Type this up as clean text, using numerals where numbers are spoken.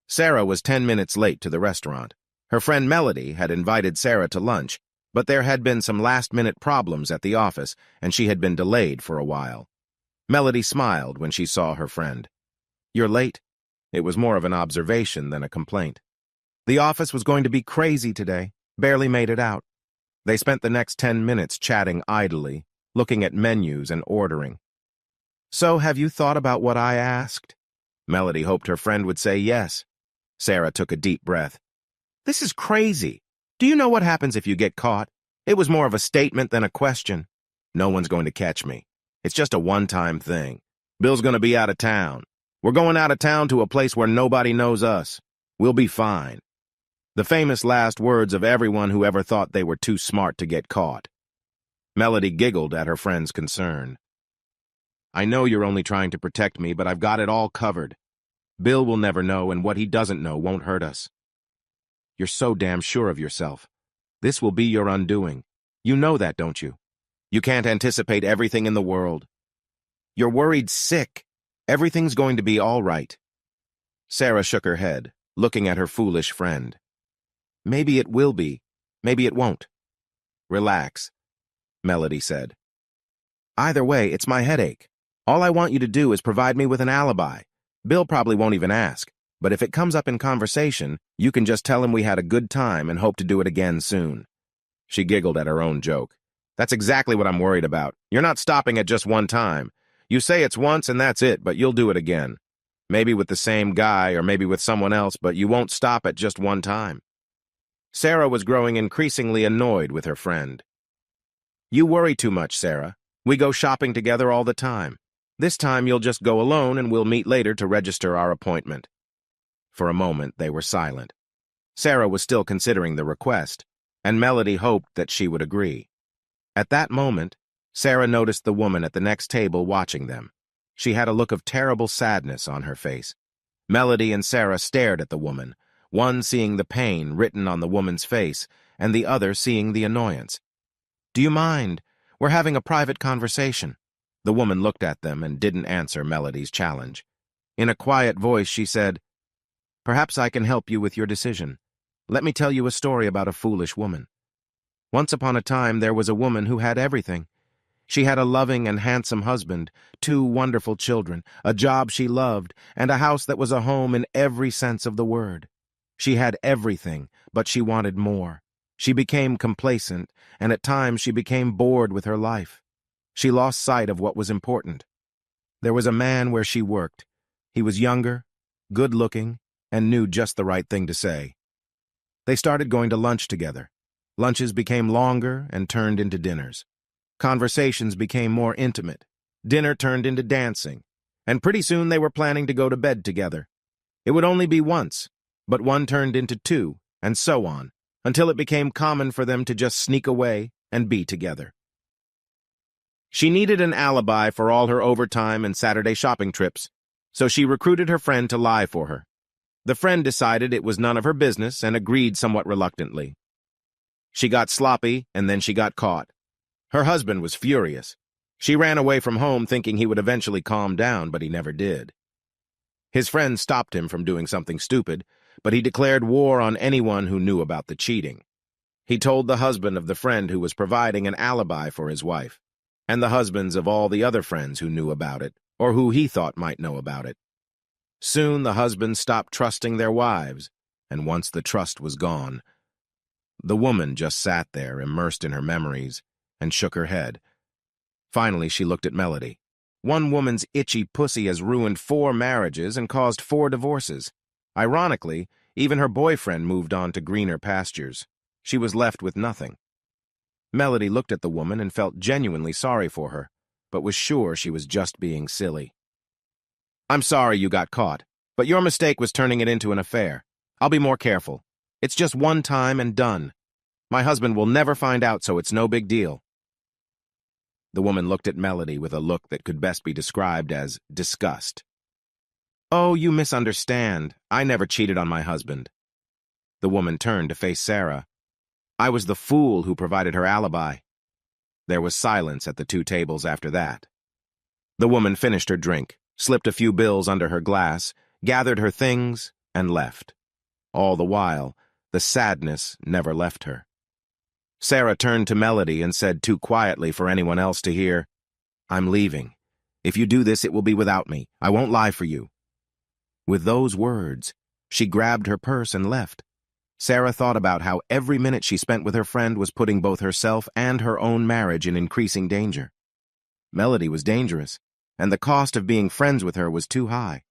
Sarah was 10 minutes late to the restaurant. Her friend Melody had invited Sarah to lunch, but there had been some last-minute problems at the office, and she had been delayed for a while. Melody smiled when she saw her friend. "You're late." It was more of an observation than a complaint. The office was going to be crazy today. Barely made it out. They spent the next 10 minutes chatting idly, looking at menus and ordering. "So, have you thought about what I asked?" Melody hoped her friend would say yes. Sarah took a deep breath. "This is crazy. Do you know what happens if you get caught? It was more of a statement than a question. No one's going to catch me. It's just a one-time thing. Bill's going to be out of town. We're going out of town to a place where nobody knows us. We'll be fine." The famous last words of everyone who ever thought they were too smart to get caught. Melody giggled at her friend's concern. "I know you're only trying to protect me, but I've got it all covered. Bill will never know, and what he doesn't know won't hurt us." "You're so damn sure of yourself. This will be your undoing. You know that, don't you? You can't anticipate everything in the world. You're worried sick. Everything's going to be all right." Sarah shook her head, looking at her foolish friend. "Maybe it will be. Maybe it won't." "Relax," Melody said. "Either way, it's my headache. All I want you to do is provide me with an alibi. Bill probably won't even ask, but if it comes up in conversation, you can just tell him we had a good time and hope to do it again soon." She giggled at her own joke. "That's exactly what I'm worried about. You're not stopping at just one time. You say it's once and that's it, but you'll do it again. Maybe with the same guy or maybe with someone else, but you won't stop at just one time." Sarah was growing increasingly annoyed with her friend. "You worry too much, Sarah. We go shopping together all the time. This time you'll just go alone and we'll meet later to register our appointment." For a moment, they were silent. Sarah was still considering the request, and Melody hoped that she would agree. At that moment, Sarah noticed the woman at the next table watching them. She had a look of terrible sadness on her face. Melody and Sarah stared at the woman, one seeing the pain written on the woman's face, and the other seeing the annoyance. "Do you mind? We're having a private conversation." The woman looked at them and didn't answer Melody's challenge. In a quiet voice, she said, "Perhaps I can help you with your decision. Let me tell you a story about a foolish woman. Once upon a time, there was a woman who had everything. She had a loving and handsome husband, 2 wonderful children, a job she loved, and a house that was a home in every sense of the word. She had everything, but she wanted more. She became complacent, and at times she became bored with her life. She lost sight of what was important. There was a man where she worked. He was younger, good-looking, and knew just the right thing to say. They started going to lunch together. Lunches became longer and turned into dinners. Conversations became more intimate. Dinner turned into dancing. And pretty soon they were planning to go to bed together. It would only be once, but one turned into 2, and so on, until it became common for them to just sneak away and be together. She needed an alibi for all her overtime and Saturday shopping trips, so she recruited her friend to lie for her. The friend decided it was none of her business and agreed somewhat reluctantly. She got sloppy, and then she got caught. Her husband was furious. She ran away from home thinking he would eventually calm down, but he never did. His friend stopped him from doing something stupid, but he declared war on anyone who knew about the cheating. He told the husband of the friend who was providing an alibi for his wife, and the husbands of all the other friends who knew about it, or who he thought might know about it. Soon the husbands stopped trusting their wives, and once the trust was gone, the woman just sat there, immersed in her memories, and shook her head. Finally, she looked at Melody. One woman's itchy pussy has ruined 4 marriages and caused 4 divorces. Ironically, even her boyfriend moved on to greener pastures. She was left with nothing. Melody looked at the woman and felt genuinely sorry for her, but was sure she was just being silly. "I'm sorry you got caught, but your mistake was turning it into an affair. I'll be more careful. It's just one time and done. My husband will never find out, so it's no big deal." The woman looked at Melody with a look that could best be described as disgust. "Oh, you misunderstand. I never cheated on my husband." The woman turned to face Sarah. "I was the fool who provided her alibi." There was silence at the 2 tables after that. The woman finished her drink, slipped a few bills under her glass, gathered her things, and left. All the while, the sadness never left her. Sarah turned to Melody and said too quietly for anyone else to hear, "I'm leaving. If you do this, it will be without me. I won't lie for you." With those words, she grabbed her purse and left. Sarah thought about how every minute she spent with her friend was putting both herself and her own marriage in increasing danger. Melody was dangerous, and the cost of being friends with her was too high.